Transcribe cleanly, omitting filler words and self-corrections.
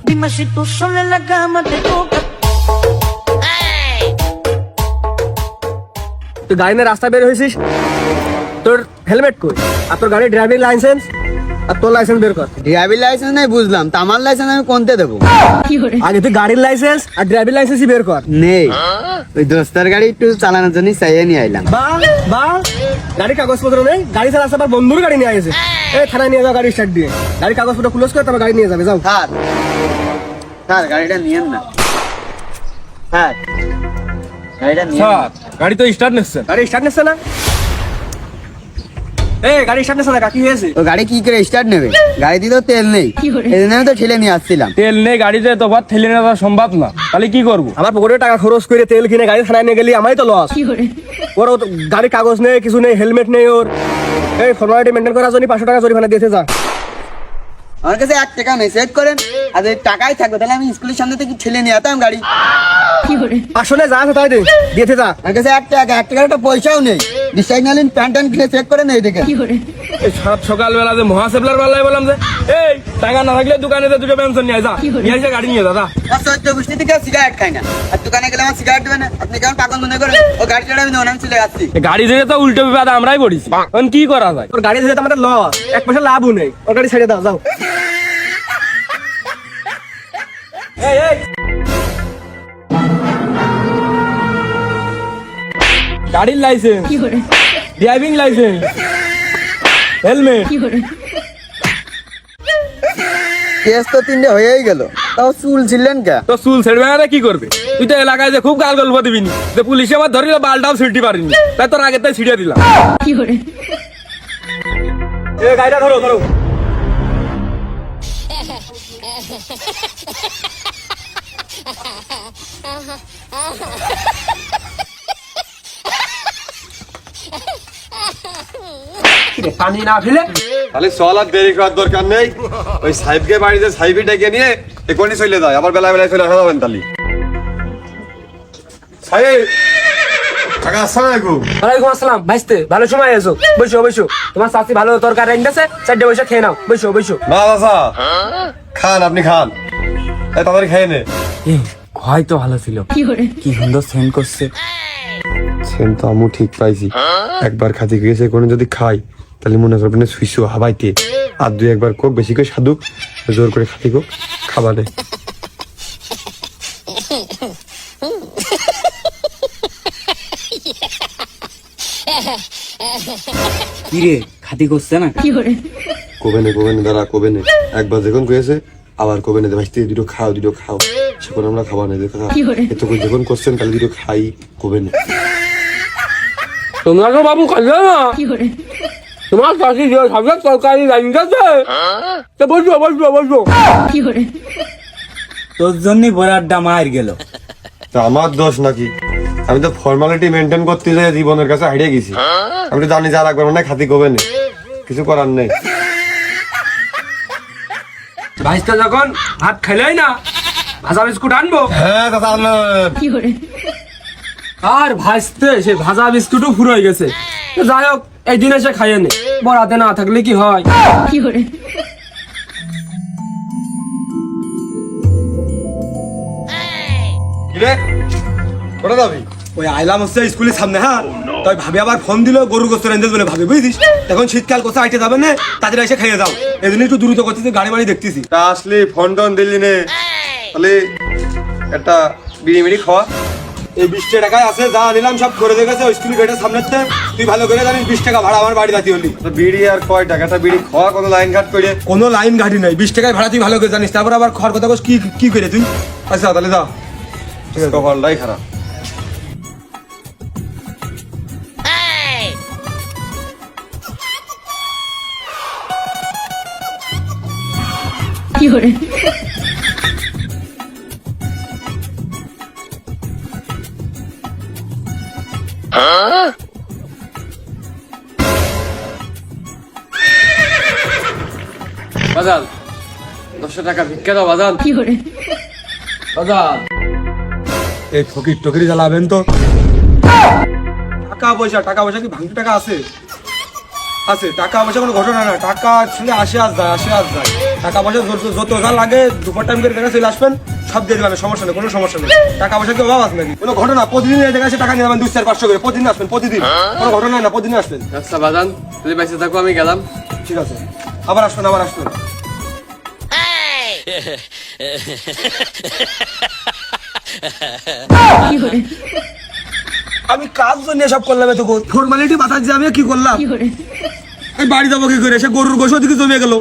Dime si tú sola en la cama te toca. তুই গাড়ি নিয়ে রাস্তা বের হয়েছিস, তোর হেলমেট কই, আর তোর গাড়ির ড্রাইভিং লাইসেন্স, আর তোর লাইসেন্স বের কর। ড্রাইভিং লাইসেন্স নাই বুঝলাম, তা আমার লাইসেন্স আমি কোনতে দেবো? আগে তুই গাড়ির লাইসেন্স আর ড্রাইভিং লাইসেন্সই বের কর। নেই, ওই দোস্তার গাড়ি একটু চালানোর জন্য চাইয়ে নিয়ে আইলাম। বা বা গাড়ির কাগজপত্র নেই, গাড়ি চালাচ্ছে আবার বন্ধুর গাড়ি নিয়ে আসে। এই থানায় নিয়ে যাও গাড়ি স্টার্ট দিয়ে, গাড়ির কাগজপত্র ক্লোজ করে তারপর গাড়ি নিয়ে যাবে। যাও। স্যার স্যার গাড়িটা নিয়েন না স্যার, গাড়িটা নিয়েন না। গাড়ি তো স্টার্ট নিচ্ছে। গাড়ি স্টার্ট নিচ্ছে না? গাড়ি স্টার্ট নিচ্ছে না, কি হয়েছে? ও গাড়ি কি করে স্টার্ট নেবে? গাড়িতে তো তেল নেই, এই জন্য আমি তো ঠেলে নিয়ে আসছিলাম। তেল নেই গাড়িতে, তো ভাত ঠেলে নেওয়া সম্ভব না, তাহলে কি করবো? আমার পকেটে টাকা খরচ করে তেল কিনে গাড়ি থানায় নিয়ে গেলি আমারই তো লস। ওর গাড়ির কাগজ নেই, কিছু নেই, হেলমেট নেই ওর। এই ফর্মালিটি মেনটেন করার জন্য 500 টাকা জরিমানা দিয়েছে। যা। আমার কাছে 1 টাকা নেই, সেট করেন। আর যদি টাকাই থাকবে তাহলে আমি স্কুলের সামনে থেকে ঠেলে নিয়ে যেতাম গাড়ি। 500 নেই, যা আছে তাই দে, দিয়েছে যা। আমার কাছে 1 টাকার একটা পয়সাও নেই। ডিসাইনালিন প্যান্ট কিনে চেক করে নেই দেখে। এই সকালবেলা যে মহাসেবলার বেলায় বললাম যে এই টাকা না থাকলে দোকানে যে দুটো পেনশন নিয়ে যা, নিয়ে এসে গাড়ি নিয়ে দাদা। আর 14 গোষ্ঠী থেকে সিগারেট খাই না, আর দোকানে গেলে আমার সিগারেট দেবে না। আপনি কেমন পাগল মনে করেন? ও গাড়ি চালাবি না, আমি চলে যাচ্ছি। গাড়ি থেকে তো উল্টো বিপদ আমরাই পড়িছি, এখন কি করা যায়? ওর গাড়ি ধরে তো আমাদের লস, 1 পয়সা লাভও নেই। ওর গাড়ি ছেড়ে দাও। যাও। গাড়ির licence, driving licence, helmet. Case তো 3টে হয়েই গেল, তাও চুল ছিলেন কে? তো চুল ছেড়বে না কি করবে? তুই তো এলাকায় যে খুব গাল গল্প দিবি নি, যে পুলিশে আমার ধরিল বালটাও ছিড়তে পারিনি, তাই তোর আগে তাই ছিড়ে দিলাম। গাড়িটা ধরো ধরো। পানি না ফেলে তাহলে চল আর দেরি করার দরকার নেই, ওই সাহেবকে বাড়িতে সাহেবই ডেকে নিয়ে এখনই চলে যায়, আবার বেলা বেলায় চলে আসা যাবেন। তাহলে সাহেব কাকা আসসালামু আলাইকুম। ওয়ালাইকুম আসসালাম। ভাইস্তে ভালো সময় এসো, বসো বসো। তোমার চাচি ভালো তরকারি রান্নাছে, 4টে বসে খেয়ে নাও। বসো বসো। না চাচা খান, আপনি খান, এই তাড়াতাড়ি খেয়ে নে। হয় তো ভালো ছিল, কি সুন্দর সেন্ড করছে। সেন তো আমু ঠিক পাইছি, একবার খাতে গেছে কোনো যদি খাই তাহলে মনে করবেন সুইসু হাবাইতে। আর 2-1 কোক বেশি করে সাধুক, জোর করে খাতি কোক খাবা নেই। কিরে খাতি করছে না? কোবে নে দাঁড়া, কোবে নে। একবার যখন কয়েছে আবার কোবে নে, ভাইস্তে দুটো খাও। সেখন আমরা খাবা নেই দেখা, এত করে যখন করছেন তাহলে দুটো খাই, কোবে নে। তোমরা তো বাবু খাইলে না, তোমার চাষি যে সবটা তরকারি রান্নাছে, তো বসো বসো বসো। তোর জন্যই বড়ারটা মার গেল। তা আমার দোষ নাকি? আমি তো ফর্মালিটি মেনটেন করতে যাই জীবনের কাছে হারিয়ে গেছি। আমি তো জানি যা লাগবে না খাতি কোবে নে, কিছু করার নেই। ভাইস্তা যখন ভাত খাইলাই না, ভাজা বিস্কুট আনবো। হ্যাঁ দাদা আর ভাজতে সে ভাজা বিস্কুটও ফুরো হয়ে গেছে। তো যাই হোক, একদিন এসে খাইয়ে নে, বরাতে না থাকলে কি হয়? কিরে কোথা যাবি? ওই আইলাম হচ্ছে স্কুলের সামনে। হ্যাঁ, তাই ভাবি আবার ফোন দিল গরু গোস্ত রেঞ্জেস বলে ভাবি, বুঝছিস? এখন শীতকাল কোথাও আইতে যাবে না, তাদের এসে খাইয়ে দাও। এই জন্য একটু দ্রুত করতেছি, গাড়ি মাড়ি দেখতেছি। তা আসলি ফোন টোন দিলি নে, তাহলে একটা বিড়ি মিড়ি খাওয়া। এই 20 টাকায় আছে, যা নিলাম সব করে দেখেছে ওই স্কুল গেটের সামনে। তুই ভালো করে জানিস 20 টাকা ভাড়া আমার বাড়ি যাতি হলি। তো বিড়ি আর কয় টাকাটা বিড়ি খাওয়া, কোনো লাইন ঘাট করে কোনো লাইন ঘাটি নাই, 20 টাকায় ভাড়া তুই ভালো করে জানিস। তারপর আবার খাওয়ার কথা বস, কি করে তুই? আচ্ছা তাহলে যা, ঠিক আছে, কপালটাই খারাপ। বাজাল 10 টাকা ভিক্ষা দাও বাজাল। বাজাল এই ফকির টকিরি জ্বালাবেন তো। টাকা পয়সা কি ভাঙতি টাকা আছে? টাকা পয়সা কোনো ঘটনা না, টাকা ছেলে আসে আর যায়। টাকা পয়সা যত যা লাগে দুপুর টাইম করে এখানে চলে আসবেন, সব দিয়ে দিবেন, সমস্যা নেই, কোনো সমস্যা নেই। টাকা পয়সা কি অভাব আছে নাকি? কোনো ঘটনা প্রতিদিন এই জায়গায় এসে টাকা নিয়ে যাবেন 200-500 করে, প্রতিদিন আসবেন, প্রতিদিন কোনো ঘটনা না, প্রতিদিন আসবেন। আচ্ছা বাজান, তুমি বাইসে থাকো, আমি গেলাম। ঠিক আছে, আবার আসবেন, আবার আসবেন। আমি কাজ জন্য সব করলাম, এত ফর্মালিটি মাথার যে আমি কি করলাম? এই বাড়ি যাবো কি করে, সে গরুর গোশ ওদিকে জমে গেল।